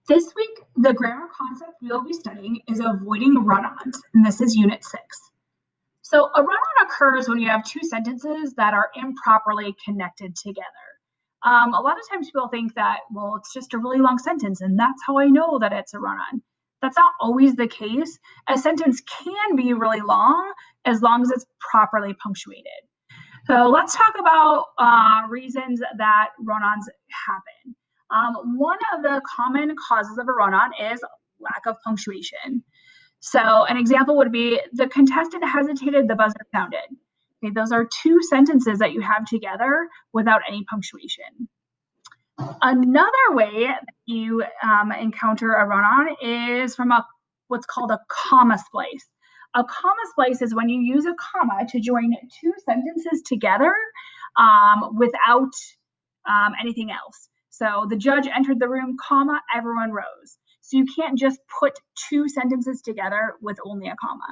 This week, the grammar concept we'll be studying is avoiding run-ons, and this is Unit 6. So a run-on occurs when you have two sentences that are improperly connected together. A lot of times people think that, well, it's just a really long sentence, and that's how I know that it's a run-on. That's not always the case. A sentence can be really long as it's properly punctuated. So let's talk about reasons that run-ons happen. One of the common causes of a run-on is lack of punctuation. So an example would be the contestant hesitated, the buzzer sounded. Okay, those are two sentences that you have together without any punctuation. Another way that you encounter a run-on is from what's called a comma splice. A comma splice is when you use a comma to join two sentences together without anything else. So the judge entered the room, comma, everyone rose. So you can't just put two sentences together with only a comma.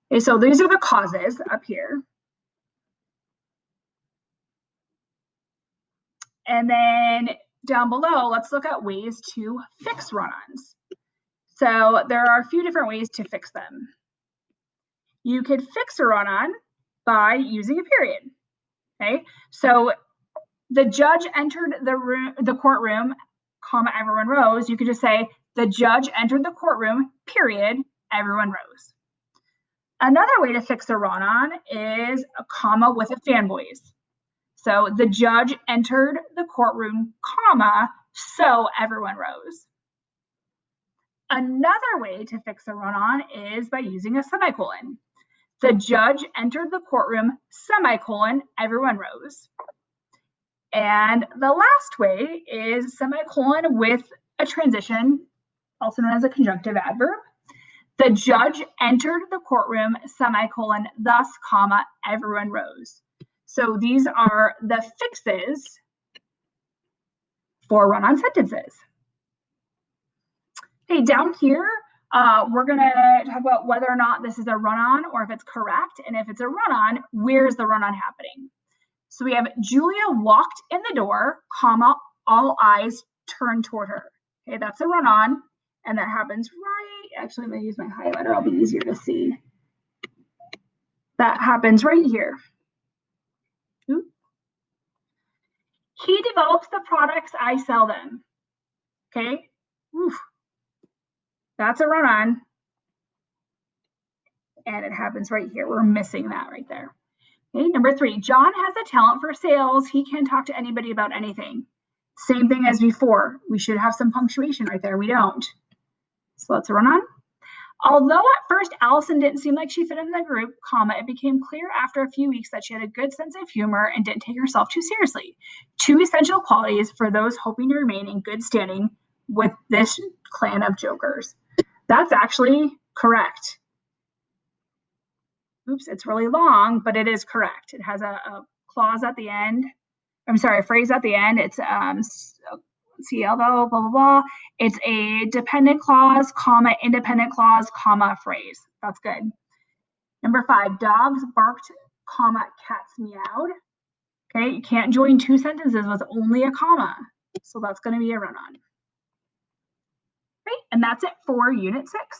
Okay, so these are the causes up here. And then down below, let's look at ways to fix run-ons. So there are a few different ways to fix them. You could fix a run-on by using a period. Okay, so the judge entered the courtroom, comma, everyone rose. You could just say the judge entered the courtroom, period, everyone rose. Another way to fix a run-on is a comma with a fanboys. So the judge entered the courtroom, comma, so everyone rose. Another way to fix a run-on is by using a semicolon. The judge entered the courtroom, semicolon, everyone rose. And the last way is semicolon with a transition, also known as a conjunctive adverb. The judge entered the courtroom, semicolon, thus, comma, everyone rose. So these are the fixes for run-on sentences. Okay, down here, we're gonna talk about whether or not this is a run-on or if it's correct. And if it's a run-on, where's the run-on happening? So we have Julia walked in the door, comma, all eyes turned toward her. Okay, that's a run-on, and that happens right, actually I'm gonna use my highlighter, it'll be easier to see. That happens right here. Oops. He develops the products, I sell them. Okay, oof. That's a run-on, and it happens right here. We're missing that right there. Okay, number 3, John has a talent for sales. He can talk to anybody about anything. Same thing as before. We should have some punctuation right there. We don't. So let's run on. Although at first Allison didn't seem like she fit in the group, comma, it became clear after a few weeks that she had a good sense of humor and didn't take herself too seriously. 2 essential qualities for those hoping to remain in good standing with this clan of jokers. That's actually correct. Oops, it's really long, but it is correct. It has a clause at the end. I'm sorry, a phrase at the end. It's see, although blah blah blah. It's a dependent clause, comma, independent clause, comma, phrase. That's good. Number 5, dogs barked, comma, cats meowed. Okay, you can't join 2 sentences with only a comma. So that's going to be a run-on. Great, and that's it for Unit 6.